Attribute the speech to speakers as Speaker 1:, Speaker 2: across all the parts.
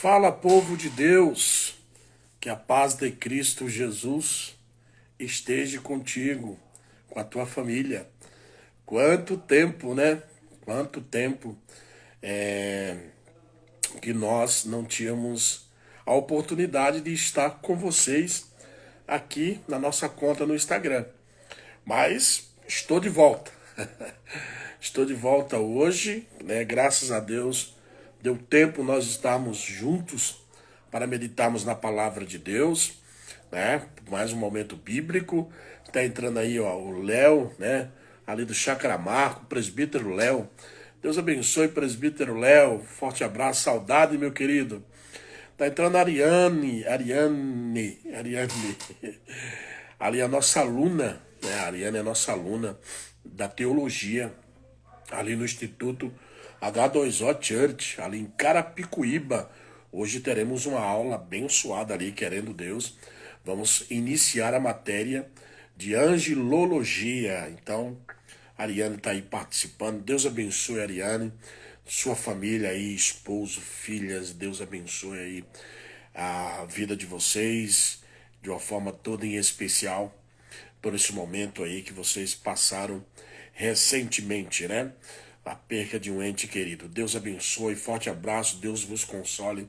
Speaker 1: Fala, povo de Deus, que a paz de Cristo Jesus esteja contigo, com a tua família. Quanto tempo, né? Quanto tempo que nós não tínhamos a oportunidade de estar com vocês aqui na nossa conta no Instagram. Mas estou de volta. Estou de volta hoje, né? Graças a Deus, deu tempo nós estarmos juntos para meditarmos na palavra de Deus, né? Mais um momento bíblico. Está entrando aí, ó, o Léo, né? Ali do Chácara Marco, o presbítero Léo. Deus abençoe, presbítero Léo. Forte abraço, saudade, meu querido. Tá entrando a Ariane. Ali a nossa aluna, né? A Ariane é a nossa aluna da teologia, ali no Instituto H2O Church, ali em Carapicuíba. Hoje teremos uma aula abençoada ali, querendo Deus. Vamos iniciar a matéria de angelologia. Então, a Ariane está aí participando. Deus abençoe a Ariane, sua família aí, esposo, filhas. Deus abençoe aí a vida de vocês de uma forma toda em especial por esse momento aí que vocês passaram recentemente, né? A perca de um ente querido. Deus abençoe, forte abraço, Deus vos console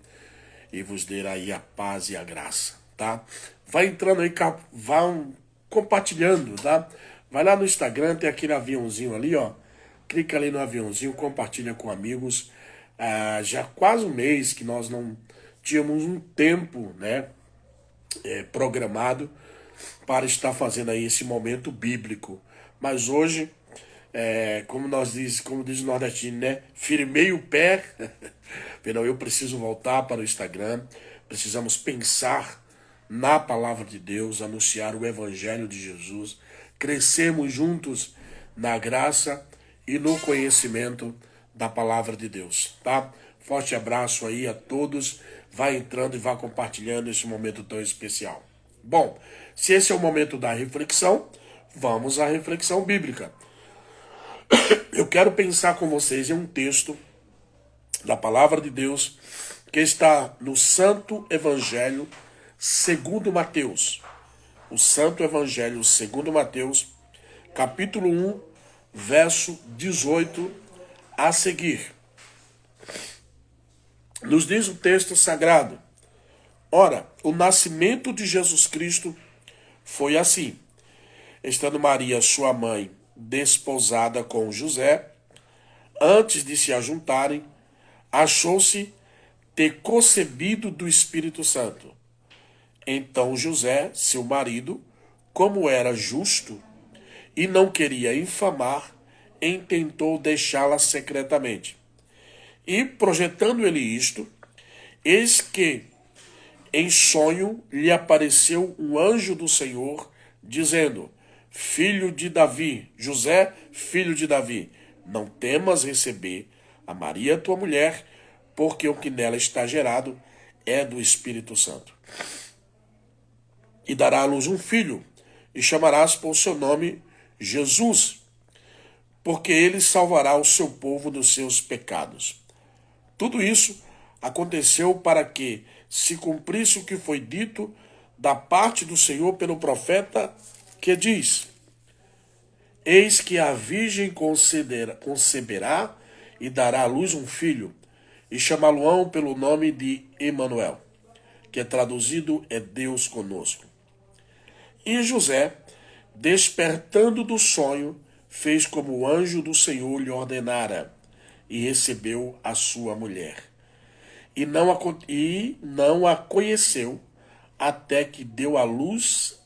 Speaker 1: e vos dê aí a paz e a graça, tá? Vai entrando aí, vão compartilhando, tá? Vai lá no Instagram, tem aquele aviãozinho ali, ó. Clica ali no aviãozinho, compartilha com amigos. Já quase um mês que nós não tínhamos um tempo, né? Programado para estar fazendo aí esse momento bíblico. Mas hoje, como diz o nordestino, né? Firmei o pé. Não, eu preciso voltar para o Instagram. Precisamos pensar na palavra de Deus, anunciar o evangelho de Jesus, crescermos juntos na graça e no conhecimento da palavra de Deus, tá? Forte abraço aí a todos. Vai entrando e vai compartilhando esse momento tão especial. Bom, se esse é o momento da reflexão, vamos à reflexão bíblica. Eu quero pensar com vocês em um texto da palavra de Deus que está no Santo Evangelho segundo Mateus. O Santo Evangelho segundo Mateus, capítulo 1, verso 18 a seguir. Nos diz o texto sagrado: ora, o nascimento de Jesus Cristo foi assim. Estando Maria, sua mãe, desposada com José, antes de se ajuntarem, achou-se ter concebido do Espírito Santo. Então José, seu marido, como era justo e não queria infamar, intentou deixá-la secretamente. E, projetando ele isto, eis que em sonho lhe apareceu um anjo do Senhor, dizendo: filho de Davi, José, filho de Davi, não temas receber a Maria, tua mulher, porque o que nela está gerado é do Espírito Santo. E dará à luz um filho, e chamarás por seu nome Jesus, porque ele salvará o seu povo dos seus pecados. Tudo isso aconteceu para que se cumprisse o que foi dito da parte do Senhor pelo profeta, que diz: eis que a virgem conceberá e dará à luz um filho, e chamá-lo-ão pelo nome de Emanuel, que é traduzido é Deus conosco. E José, despertando do sonho, fez como o anjo do Senhor lhe ordenara, e recebeu a sua mulher. E não a conheceu até que deu à luz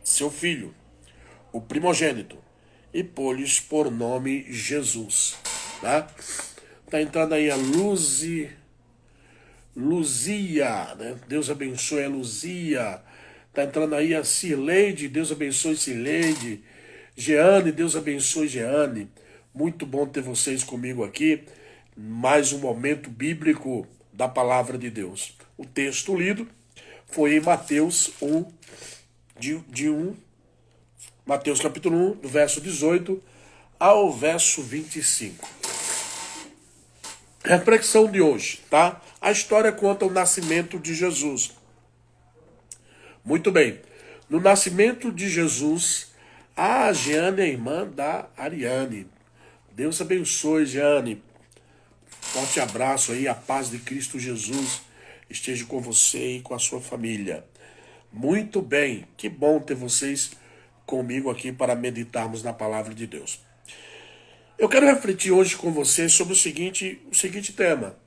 Speaker 1: seu filho, o primogênito, e pôs-lhes por nome Jesus. Tá? Tá entrando aí a Luzia, né? Deus abençoe a Luzia. Tá entrando aí a Cirleide, Deus abençoe Cirleide. Jeane, Deus abençoe Jeane. Muito bom ter vocês comigo aqui. Mais um momento bíblico da palavra de Deus. O texto lido foi em Mateus 1, Mateus capítulo 1, do verso 18 ao verso 25. Reflexão de hoje, tá? A história conta o nascimento de Jesus. Muito bem. No nascimento de Jesus, a Jeane é irmã da Ariane. Deus abençoe, Jeane. Forte abraço aí, a paz de Cristo Jesus esteja com você e com a sua família. Muito bem, que bom ter vocês comigo aqui para meditarmos na palavra de Deus. Eu quero refletir hoje com você sobre o seguinte tema.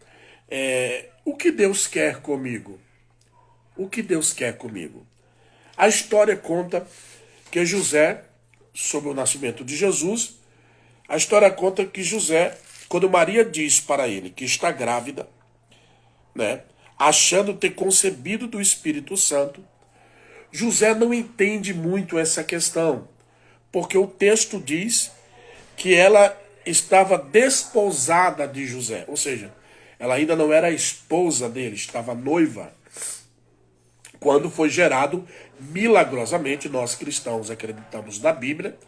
Speaker 1: O que Deus quer comigo? O que Deus quer comigo? A história conta que José, sobre o nascimento de Jesus, a história conta que José, quando Maria diz para ele que está grávida, né, achando ter concebido do Espírito Santo, José não entende muito essa questão, porque o texto diz que ela estava desposada de José, ou seja, ela ainda não era a esposa dele, estava noiva, quando foi gerado milagrosamente, nós cristãos acreditamos na Bíblia,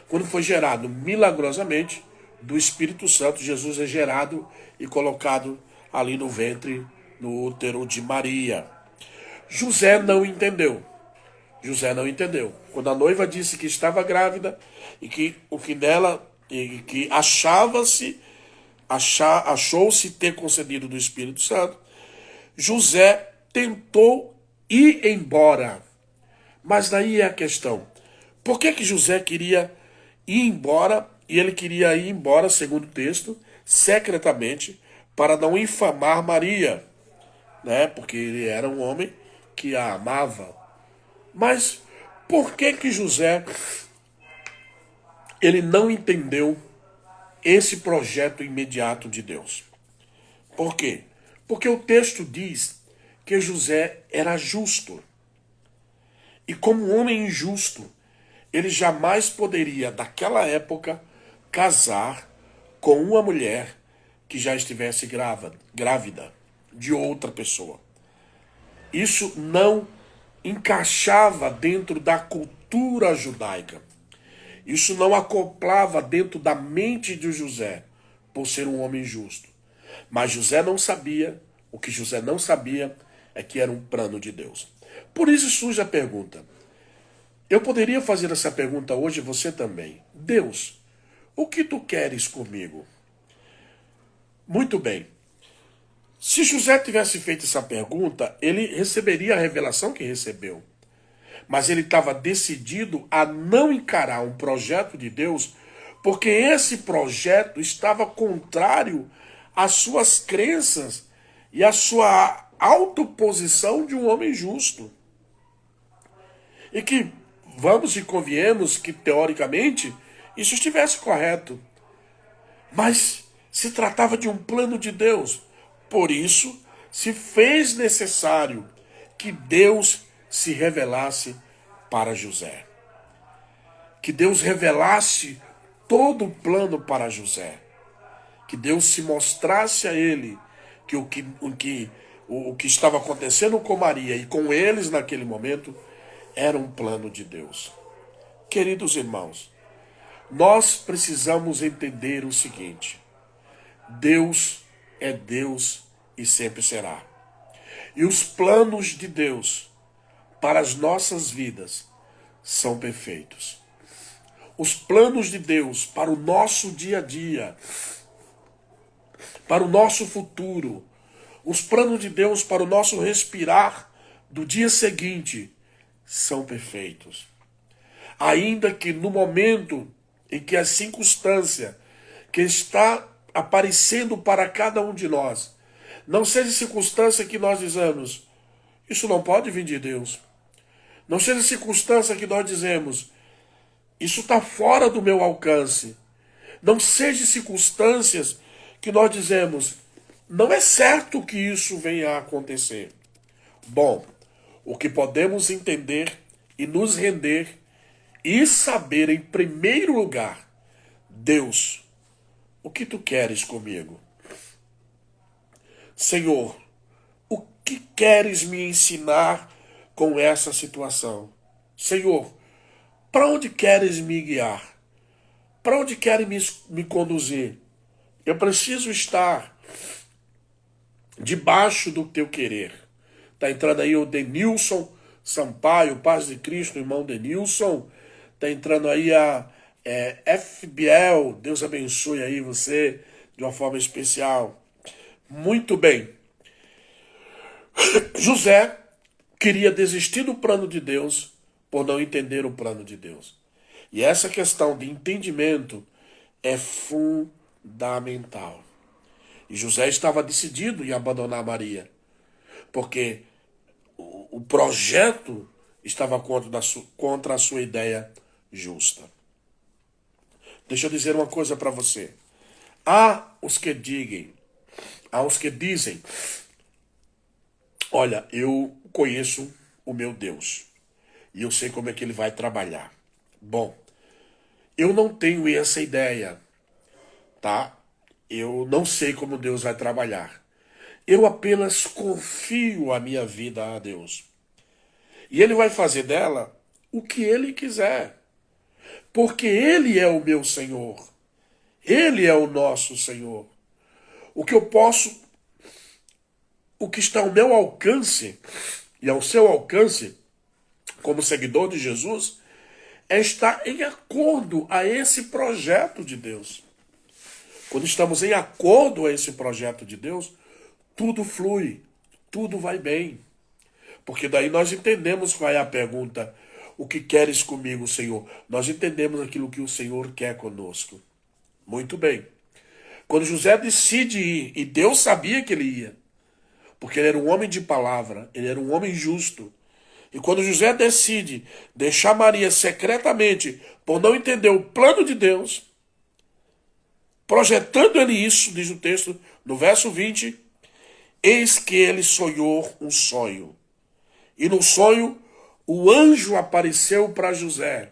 Speaker 1: quando foi gerado milagrosamente do Espírito Santo, Jesus é gerado e colocado ali no ventre, no útero de Maria. José não entendeu. José não entendeu. Quando a noiva disse que estava grávida e que o que nela e que achou-se ter concedido do Espírito Santo, José tentou ir embora. Mas daí é a questão. Por que José queria ir embora? E ele queria ir embora, segundo o texto, secretamente, para não infamar Maria, né? Porque ele era um homem que a amava. Mas por que José ele não entendeu esse projeto imediato de Deus? Por quê? Porque o texto diz que José era justo. E como um homem injusto, ele jamais poderia, naquela época, casar com uma mulher que já estivesse grávida de outra pessoa. Isso não encaixava dentro da cultura judaica. Isso não acoplava dentro da mente de José, por ser um homem justo. Mas José não sabia, o que José não sabia é que era um plano de Deus. Por isso surge a pergunta. Eu poderia fazer essa pergunta hoje, você também. Deus, o que tu queres comigo? Muito bem. Se José tivesse feito essa pergunta, ele receberia a revelação que recebeu. Mas ele estava decidido a não encarar um projeto de Deus, porque esse projeto estava contrário às suas crenças e à sua autoposição de um homem justo. E que, vamos e convenhamos que, teoricamente, isso estivesse correto. Mas se tratava de um plano de Deus. Por isso, se fez necessário que Deus se revelasse para José. Que Deus revelasse todo o plano para José. Que Deus se mostrasse a ele que o que estava acontecendo com Maria e com eles naquele momento era um plano de Deus. Queridos irmãos, nós precisamos entender o seguinte: Deus é Deus e sempre será. E os planos de Deus para as nossas vidas são perfeitos. Os planos de Deus para o nosso dia a dia, para o nosso futuro, os planos de Deus para o nosso respirar do dia seguinte são perfeitos. Ainda que no momento em que a circunstância que está aparecendo para cada um de nós não seja circunstância que nós dizemos, isso não pode vir de Deus. Não seja circunstância que nós dizemos, isso está fora do meu alcance. Não seja circunstâncias que nós dizemos, não é certo que isso venha a acontecer. Bom, o que podemos entender e nos render e saber em primeiro lugar, Deus, o que tu queres comigo? Senhor, o que queres me ensinar com essa situação? Senhor, para onde queres me guiar? Para onde queres me conduzir? Eu preciso estar debaixo do teu querer. Tá entrando aí o Denilson Sampaio, Paz de Cristo, irmão Denilson. Tá entrando aí a FBL, Deus abençoe aí você de uma forma especial. Muito bem. José queria desistir do plano de Deus por não entender o plano de Deus. E essa questão de entendimento é fundamental. E José estava decidido em abandonar Maria, porque o projeto estava contra a sua ideia justa. Deixa eu dizer uma coisa para você. Há os que dizem, olha, eu conheço o meu Deus e eu sei como é que ele vai trabalhar. Bom, eu não tenho essa ideia, tá? Eu não sei como Deus vai trabalhar. Eu apenas confio a minha vida a Deus. E ele vai fazer dela o que ele quiser. Porque ele é o meu Senhor. Ele é o nosso Senhor. O que eu posso, o que está ao meu alcance e ao seu alcance, como seguidor de Jesus, é estar em acordo a esse projeto de Deus. Quando estamos em acordo a esse projeto de Deus, tudo flui, tudo vai bem. Porque daí nós entendemos qual é a pergunta. O que queres comigo, Senhor? Nós entendemos aquilo que o Senhor quer conosco. Muito bem. Quando José decide ir, e Deus sabia que ele ia, porque ele era um homem de palavra, ele era um homem justo. E quando José decide deixar Maria secretamente, por não entender o plano de Deus, projetando ele isso, diz o texto, no verso 20, eis que ele sonhou um sonho. E no sonho, o anjo apareceu para José.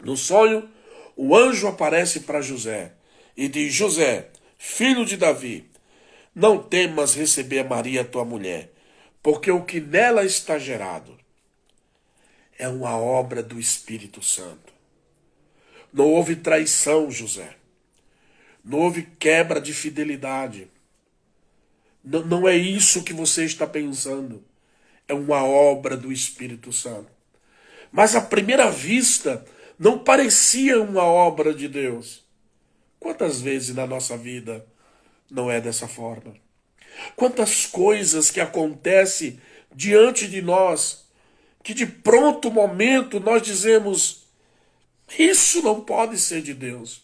Speaker 1: No sonho, o anjo aparece para José e diz, José, filho de Davi, não temas receber Maria, tua mulher, porque o que nela está gerado é uma obra do Espírito Santo. Não houve traição, José. Não houve quebra de fidelidade. Não é isso que você está pensando. É uma obra do Espírito Santo. Mas à primeira vista, não parecia uma obra de Deus. Quantas vezes na nossa vida não é dessa forma? Quantas coisas que acontecem diante de nós, que de pronto momento nós dizemos, isso não pode ser de Deus.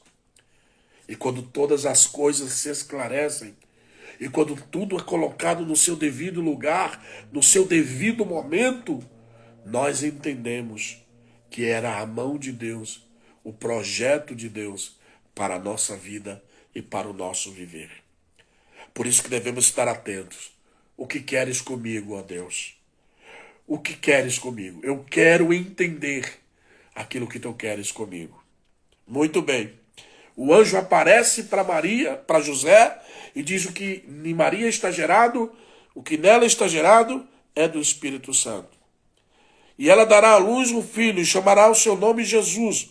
Speaker 1: E quando todas as coisas se esclarecem, e quando tudo é colocado no seu devido lugar, no seu devido momento, nós entendemos que era a mão de Deus, o projeto de Deus para a nossa vida e para o nosso viver. Por isso que devemos estar atentos. O que queres comigo, ó Deus? O que queres comigo? Eu quero entender aquilo que tu queres comigo. Muito bem. O anjo aparece para Maria, para José, e diz o que em Maria está gerado, o que nela está gerado é do Espírito Santo. E ela dará à luz um filho e chamará o seu nome Jesus,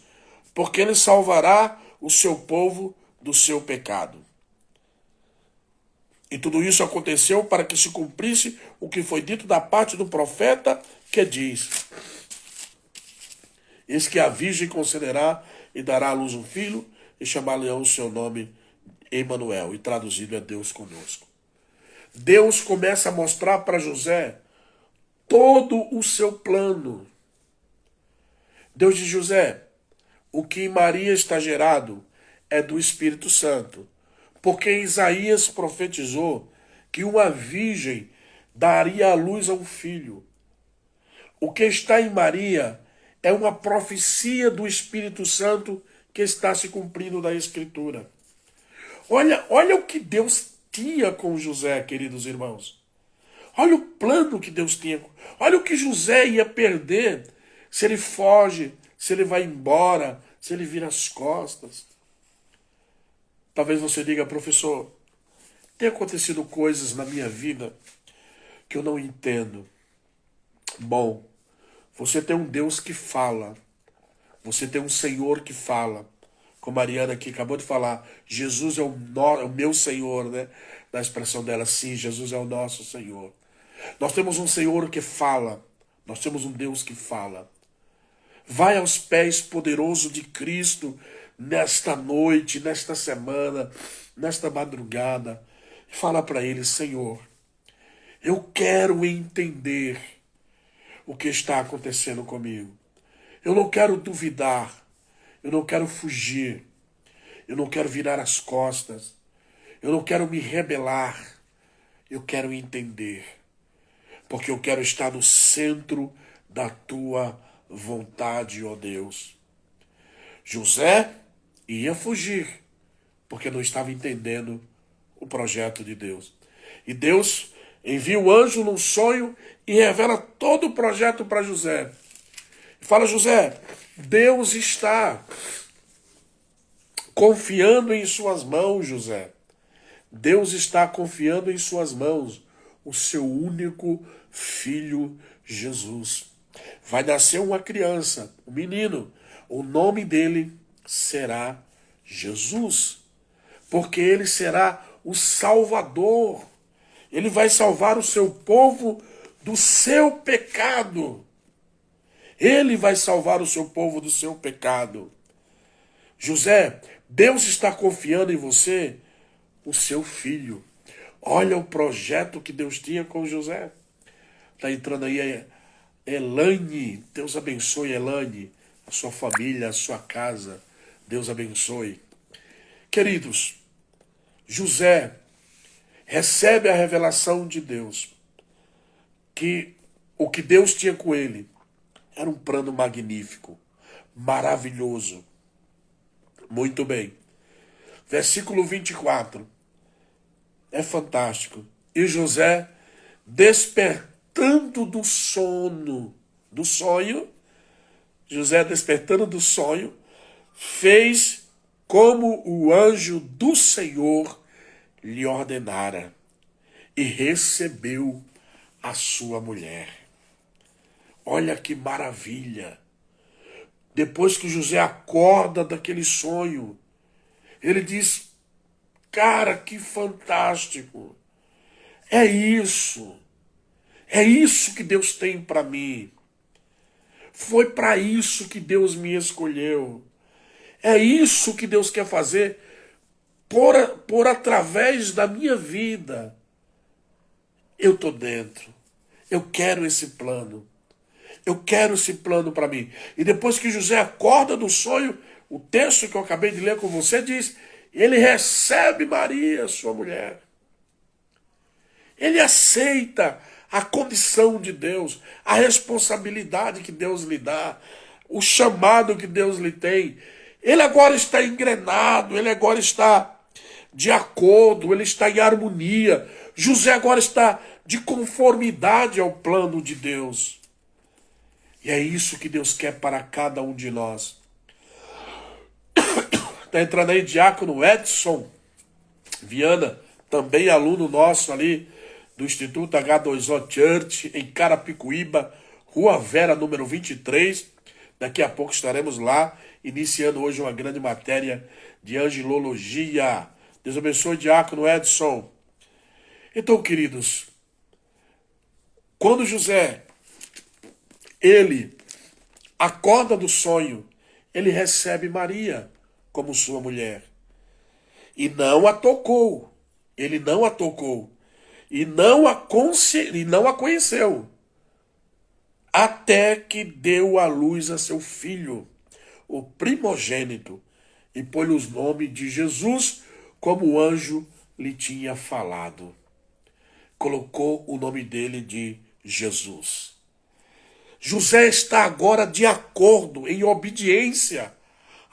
Speaker 1: porque ele salvará o seu povo do seu pecado. E tudo isso aconteceu para que se cumprisse o que foi dito da parte do profeta, que diz, eis que a virgem conceberá e dará à luz um filho, e chamar-lhe-ão o seu nome Emanuel, e traduzido é Deus conosco. Deus começa a mostrar para José todo o seu plano. Deus diz, José, o que em Maria está gerado é do Espírito Santo, porque Isaías profetizou que uma virgem daria à luz a um filho. O que está em Maria é uma profecia do Espírito Santo que está se cumprindo na Escritura. Olha o que Deus tinha com José, queridos irmãos. Olha o plano que Deus tinha. Olha o que José ia perder se ele foge, se ele vai embora, se ele vira as costas. Talvez você diga, professor, tem acontecido coisas na minha vida que eu não entendo. Bom, você tem um Deus que fala. Você tem um Senhor que fala. como a Mariana aqui acabou de falar, Jesus é o meu Senhor, né? Na expressão dela, sim, Jesus é o nosso Senhor. Nós temos um Senhor que fala, nós temos um Deus que fala. Vai aos pés poderoso de Cristo nesta noite, nesta semana, nesta madrugada, e fala para Ele, Senhor, eu quero entender o que está acontecendo comigo. Eu não quero duvidar, eu não quero fugir, eu não quero virar as costas, eu não quero me rebelar, eu quero entender, porque eu quero estar no centro da tua vontade, ó Deus. José ia fugir, porque não estava entendendo o projeto de Deus. E Deus envia o anjo num sonho e revela todo o projeto para José. E fala, José, Deus está confiando em suas mãos, José. Deus está confiando em suas mãos o seu único filho, Jesus. Vai nascer uma criança, um menino. O nome dele será Jesus, porque ele será o Salvador. Ele vai salvar o seu povo do seu pecado. Ele vai salvar o seu povo do seu pecado. José, Deus está confiando em você o seu filho. Olha o projeto que Deus tinha com José. Está entrando aí Elaine. Deus abençoe, Elaine, a sua família, a sua casa. Deus abençoe. Queridos, José recebe a revelação de Deus que o que Deus tinha com ele era um plano magnífico, maravilhoso. Muito bem. Versículo 24. É fantástico. E José, despertando do sonho, José despertando do sonho, fez como o anjo do Senhor lhe ordenara e recebeu a sua mulher. Olha que maravilha! Depois que José acorda daquele sonho, ele diz, cara, que fantástico! É isso que Deus tem para mim. Foi para isso que Deus me escolheu. É isso que Deus quer fazer por através da minha vida. Eu estou dentro. Eu quero esse plano. Eu quero esse plano para mim. E depois que José acorda do sonho, o texto que eu acabei de ler com você diz, ele recebe Maria, sua mulher. Ele aceita a condição de Deus, a responsabilidade que Deus lhe dá, o chamado que Deus lhe tem. Ele agora está engrenado, ele agora está de acordo, ele está em harmonia. José agora está de conformidade ao plano de Deus. E é isso que Deus quer para cada um de nós. Está entrando aí diácono Edson Viana, também aluno nosso ali do Instituto H2O Church, em Carapicuíba, Rua Vera, número 23. Daqui a pouco estaremos lá, iniciando hoje uma grande matéria de angelologia. Deus abençoe, diácono Edson. Então, queridos, quando José, ele acorda do sonho, ele recebe Maria como sua mulher. E não a tocou. Ele não a tocou. E não a conheceu. Até que deu à luz a seu filho, o primogênito, e pôs-lhe o nome de Jesus, como o anjo lhe tinha falado. Colocou o nome dele de Jesus. José está agora de acordo, em obediência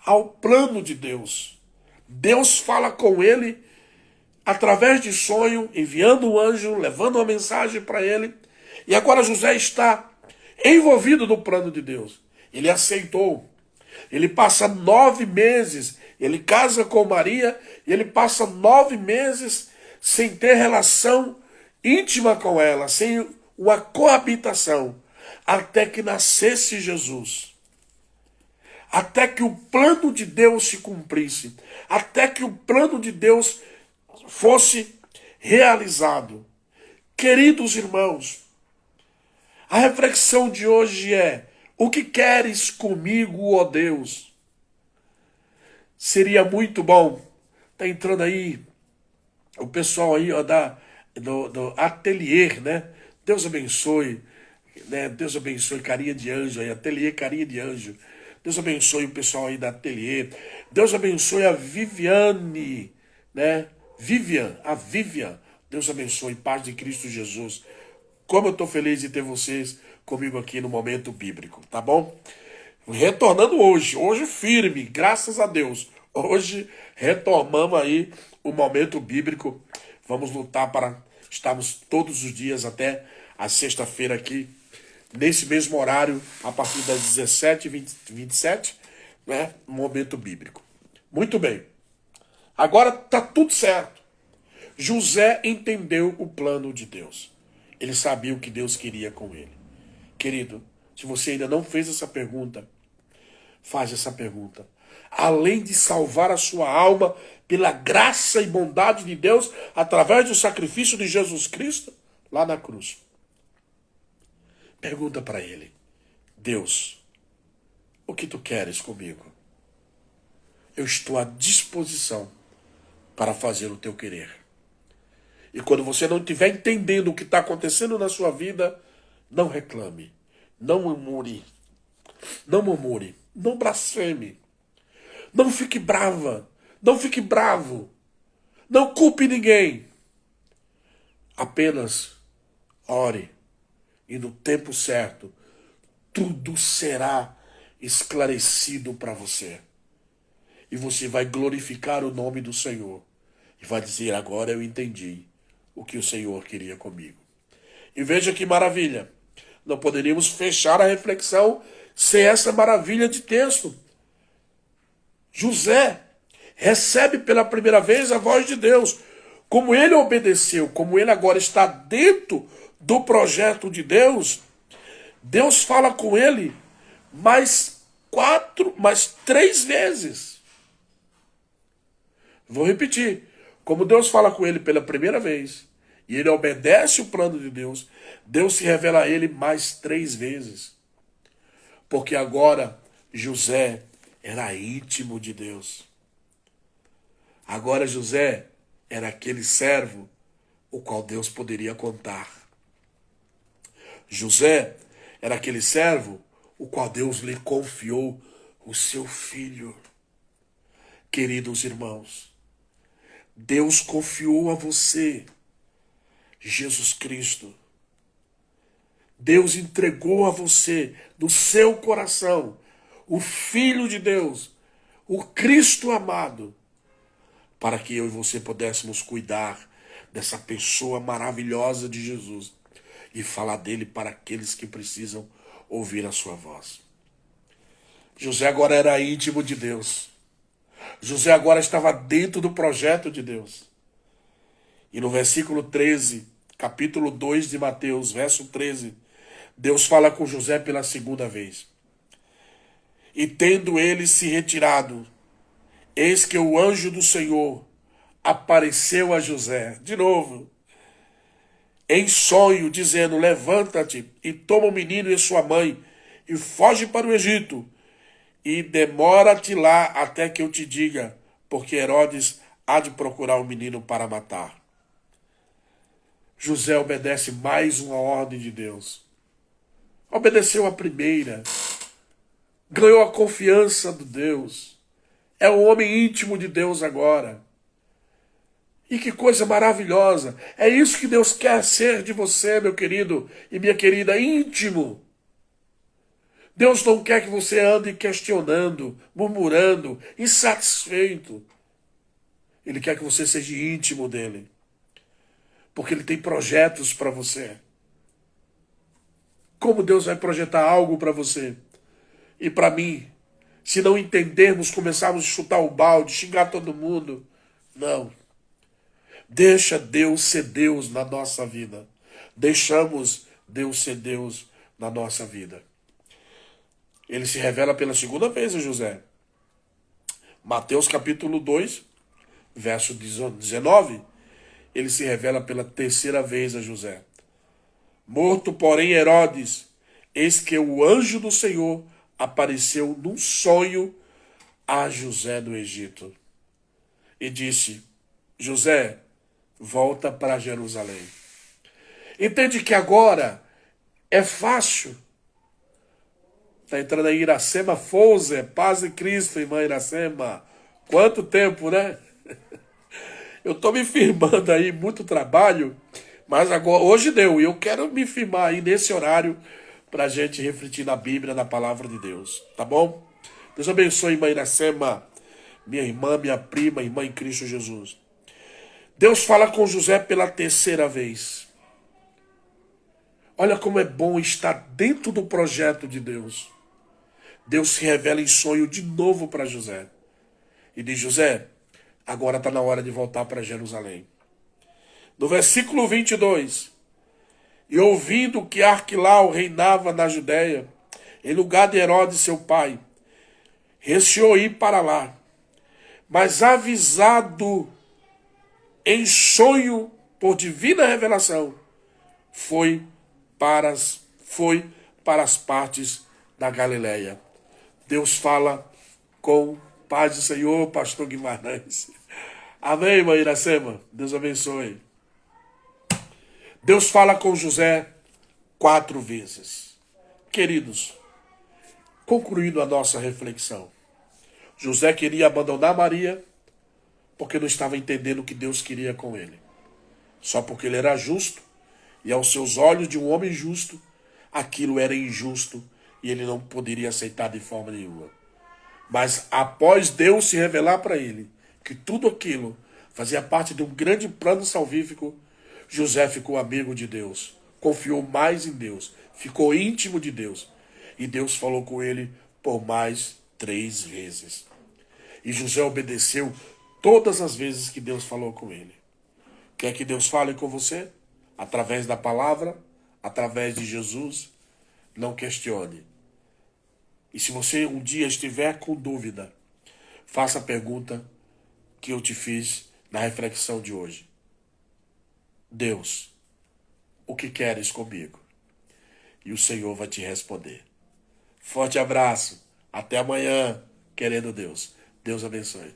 Speaker 1: ao plano de Deus. Deus fala com ele através de sonho, enviando um anjo, levando uma mensagem para ele. E agora José está envolvido no plano de Deus. Ele aceitou. Ele passa 9 meses, ele casa com Maria, e ele passa 9 meses sem ter relação íntima com ela, sem uma coabitação, até que nascesse Jesus. até que o plano de Deus se cumprisse, até que o plano de Deus fosse realizado. Queridos irmãos, a reflexão de hoje é: o que queres comigo, ó Deus? Seria muito bom. Tá entrando aí o pessoal aí, ó, do ateliê, né? Deus abençoe, né? Deus abençoe, carinha de anjo aí, ateliê carinha de anjo. Deus abençoe o pessoal aí da ateliê. Deus abençoe a Viviane, né? A Vivian. Deus abençoe, paz de Cristo Jesus. Como eu estou feliz de ter vocês comigo aqui no Momento Bíblico, tá bom? Retornando hoje firme, graças a Deus. Hoje retomamos aí o Momento Bíblico. Vamos lutar para estarmos todos os dias até a sexta-feira aqui, nesse mesmo horário, a partir das 17h27, né? Momento Bíblico. Muito bem. Agora tá tudo certo. José entendeu o plano de Deus. Ele sabia o que Deus queria com ele. Querido, se você ainda não fez essa pergunta, faz essa pergunta. Além de salvar a sua alma pela graça e bondade de Deus, através do sacrifício de Jesus Cristo, lá na cruz. Pergunta para ele: Deus, o que tu queres comigo? Eu estou à disposição para fazer o teu querer. E quando você não estiver entendendo o que está acontecendo na sua vida, não reclame, não murmure, não blasfeme, não fique brava, não fique bravo, não culpe ninguém. Apenas ore e no tempo certo tudo será esclarecido para você. E você vai glorificar o nome do Senhor e vai dizer: agora eu entendi o que o Senhor queria comigo. E veja que maravilha. Não poderíamos fechar a reflexão sem essa maravilha de texto. José recebe pela primeira vez a voz de Deus. Como ele obedeceu, como ele agora está dentro do projeto de Deus, Deus fala com ele mais 3 vezes. Vou repetir. Como Deus fala com ele pela primeira vez, e ele obedece o plano de Deus, Deus se revela a ele mais 3 vezes. Porque agora José era íntimo de Deus. Agora José era aquele servo o qual Deus poderia contar. José era aquele servo o qual Deus lhe confiou o seu filho. Queridos irmãos, Deus confiou a você Jesus Cristo. Deus entregou a você, no seu coração, o Filho de Deus, o Cristo amado, para que eu e você pudéssemos cuidar dessa pessoa maravilhosa de Jesus e falar dele para aqueles que precisam ouvir a sua voz. José agora era íntimo de Deus. José agora estava dentro do projeto de Deus. E no versículo 13, capítulo 2 de Mateus, verso 13, Deus fala com José pela segunda vez. E tendo ele se retirado, eis que o anjo do Senhor apareceu a José, de novo, em sonho, dizendo: levanta-te e toma o menino e sua mãe e foge para o Egito e demora-te lá até que eu te diga, porque Herodes há de procurar o menino para matar. José obedece mais uma ordem de Deus. Obedeceu a primeira. Ganhou a confiança de Deus. É um homem íntimo de Deus agora. E que coisa maravilhosa. É isso que Deus quer ser de você, meu querido e minha querida, íntimo. Deus não quer que você ande questionando, murmurando, insatisfeito. Ele quer que você seja íntimo dele. Porque ele tem projetos para você. Como Deus vai projetar algo para você e para mim, se não entendermos, começarmos a chutar o balde, xingar todo mundo? Não. Deixa Deus ser Deus na nossa vida. Deixamos Deus ser Deus na nossa vida. ele se revela pela segunda vez a José. Mateus capítulo 2, verso 19, ele se revela pela terceira vez a José. Morto, porém, Herodes, eis que o anjo do Senhor apareceu num sonho a José do Egito e disse: José, volta para Jerusalém. Entende que agora é fácil. Está entrando aí Iracema Fouza, paz em Cristo, irmã Iracema. Quanto tempo, né? Eu estou me firmando aí, muito trabalho, mas agora, hoje deu, e eu quero me firmar aí nesse horário para a gente refletir na Bíblia, na palavra de Deus, tá bom? Deus abençoe, irmã Iracema, minha irmã, minha prima, irmã em Cristo Jesus. Deus fala com José pela terceira vez. Olha como é bom estar dentro do projeto de Deus. Deus se revela em sonho de novo para José. E diz: José, agora está na hora de voltar para Jerusalém. No versículo 22, e ouvindo que Arquilau reinava na Judéia, em lugar de Herodes seu pai, receou ir para lá. Mas avisado em sonho por divina revelação, foi para as partes da Galileia. Deus fala com paz do Senhor, pastor Guimarães. Amém, irmã Iracema? Deus abençoe. Deus fala com José 4 vezes. Queridos, concluindo a nossa reflexão, José queria abandonar Maria porque não estava entendendo o que Deus queria com ele. Só porque ele era justo, e aos seus olhos de um homem justo, aquilo era injusto e ele não poderia aceitar de forma nenhuma. Mas após Deus se revelar para ele que tudo aquilo fazia parte de um grande plano salvífico, José ficou amigo de Deus, confiou mais em Deus, ficou íntimo de Deus. E Deus falou com ele por mais 3 vezes. E José obedeceu todas as vezes que Deus falou com ele. Quer que Deus fale com você? Através da palavra, através de Jesus? Não questione. E se você um dia estiver com dúvida, faça a pergunta que eu te fiz na reflexão de hoje. Deus, o que queres comigo? E o Senhor vai te responder. Forte abraço. Até amanhã, querendo Deus. Deus abençoe.